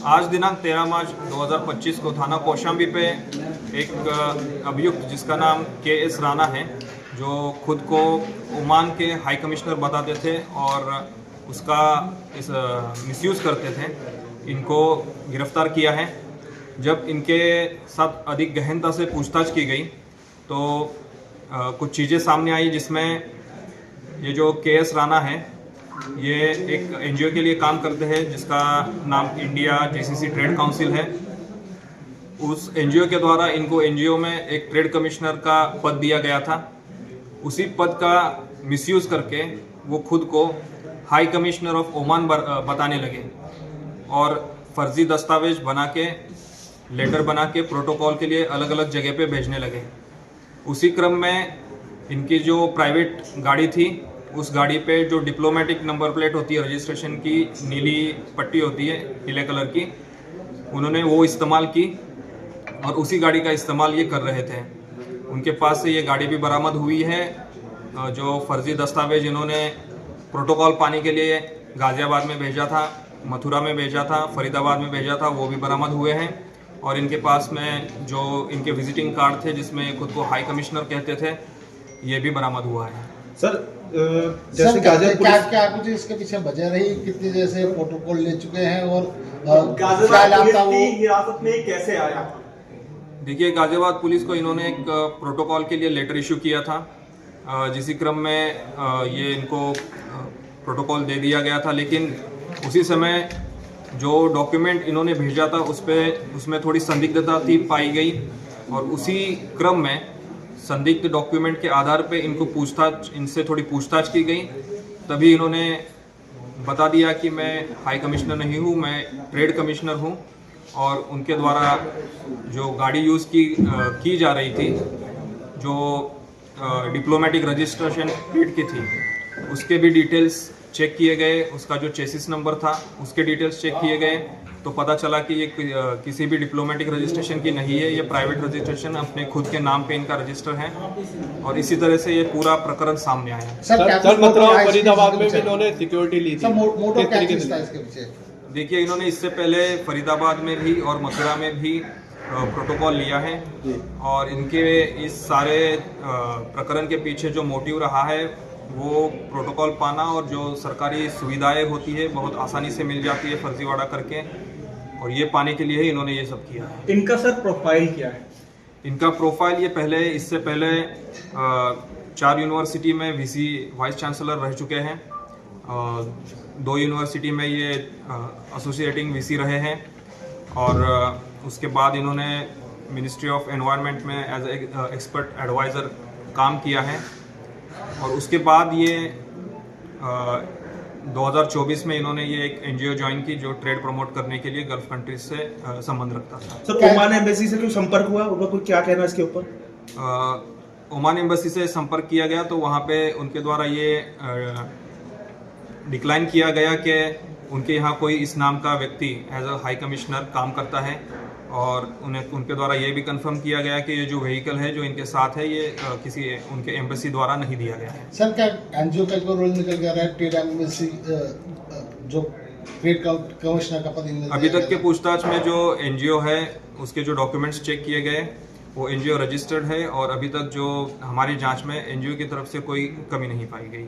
आज दिनांक 13 मार्च 2025 को थाना कौशाम्बी पे एक अभियुक्त जिसका नाम के.एस. राणा है, जो खुद को ओमान के हाई कमिश्नर बताते थे और उसका मिसयूज़ करते थे, इनको गिरफ्तार किया है। जब इनके साथ अधिक गहनता से पूछताछ की गई तो कुछ चीज़ें सामने आई, जिसमें ये जो के.एस. राणा है ये एक एनजीओ के लिए काम करते हैं जिसका नाम इंडिया जीसीसी ट्रेड काउंसिल है। उस एनजीओ के द्वारा इनको एनजीओ में एक ट्रेड कमिश्नर का पद दिया गया था। उसी पद का मिसयूज़ करके वो खुद को हाई कमिश्नर ऑफ ओमान बताने लगे और फर्जी दस्तावेज बना के, लेटर बना के प्रोटोकॉल के लिए अलग अलग जगह पे भेजने लगे। उसी क्रम में इनकी जो प्राइवेट गाड़ी थी, उस गाड़ी पे जो डिप्लोमेटिक नंबर प्लेट होती है, रजिस्ट्रेशन की नीली पट्टी होती है नीले कलर की, उन्होंने वो इस्तेमाल की और उसी गाड़ी का इस्तेमाल ये कर रहे थे। उनके पास से ये गाड़ी भी बरामद हुई है। जो फर्जी दस्तावेज इन्होंने प्रोटोकॉल पाने के लिए गाज़ियाबाद में भेजा था, मथुरा में भेजा था, फरीदाबाद में भेजा था, वो भी बरामद हुए हैं। और इनके पास में जो इनके विजिटिंग कार्ड थे जिसमें खुद को हाई कमिश्नर कहते थे, ये भी बरामद हुआ है। सर, जैसे क्या कुछ इसके पीछे वजह रही, कितने जैसे प्रोटोकॉल ले चुके हैं और हिरासत में कैसे आया? देखिए, गाज़ियाबाद पुलिस को इन्होंने एक प्रोटोकॉल के लिए लेटर इशू किया था, जिसी क्रम में ये इनको प्रोटोकॉल दे दिया गया था। लेकिन उसी समय जो डॉक्यूमेंट इन्होंने भेजा था उसमें थोड़ी संदिग्धता थी पाई गई और उसी क्रम में संदिग्ध डॉक्यूमेंट के आधार पे इनसे थोड़ी पूछताछ की गई। तभी इन्होंने बता दिया कि मैं हाई कमिश्नर नहीं हूँ, मैं ट्रेड कमिश्नर हूँ। और उनके द्वारा जो गाड़ी यूज़ की जा रही थी, जो डिप्लोमेटिक रजिस्ट्रेशन प्लेट की थी, उसके भी डिटेल्स चेक किए गए। उसका जो चेसिस नंबर था उसके डिटेल्स चेक किए गए तो पता चला कि ये किसी भी डिप्लोमेटिक रजिस्ट्रेशन की नहीं है, ये प्राइवेट रजिस्ट्रेशन अपने खुद के नाम पे इनका रजिस्टर है। और इसी तरह से ये पूरा प्रकरण सामने आया। सर, मतलब फरीदाबाद में भी इन्होंने सिक्योरिटी ली थी। देखिए, इन्होंने इससे पहले फरीदाबाद में भी और मथुरा में भी प्रोटोकॉल लिया है और इनके इस सारे प्रकरण के पीछे जो मोटिव रहा है वो प्रोटोकॉल पाना और जो सरकारी सुविधाएं होती है बहुत आसानी से मिल जाती है फर्जीवाड़ा करके, और ये पाने के लिए ही इन्होंने ये सब किया है। इनका सर प्रोफाइल क्या है? इनका प्रोफाइल ये इससे पहले 4 यूनिवर्सिटी में वीसी वाइस चांसलर रह चुके हैं, 2 यूनिवर्सिटी में ये एसोसिएटिंग वीसी रहे हैं और उसके बाद इन्होंने मिनिस्ट्री ऑफ एनवायरनमेंट में एज एक्सपर्ट एडवाइज़र काम किया है। और उसके बाद ये 2024 में इन्होंने ये एक एनजीओ ज्वाइन की जो ट्रेड प्रमोट करने के लिए गल्फ कंट्रीज से संबंध रखता था। सर, ओमान एम्बेसी से कोई संपर्क हुआ? उनका कोई क्या कहना है इसके ऊपर? ओमान एम्बेसी से संपर्क किया गया तो वहाँ पे उनके द्वारा ये डिक्लाइन किया गया कि उनके यहाँ कोई इस नाम का व्यक्ति एज अ हाई कमिश्नर काम करता है और उनके द्वारा ये भी कंफर्म किया गया कि ये जो व्हीकल है जो इनके साथ है ये किसी उनके एम्बेसी द्वारा नहीं दिया गया है। सर, क्या एनजीओ का रोल निकल गया है? ट्रेड एम्बेसी जो ट्रेड कमिश्नर का पद अभी तक के पूछताछ में जो एनजीओ है उसके जो डॉक्यूमेंट्स चेक किए गए वो एनजीओ रजिस्टर्ड है और अभी तक जो हमारी जांच में एनजीओ की तरफ से कोई कमी नहीं पाई गई है।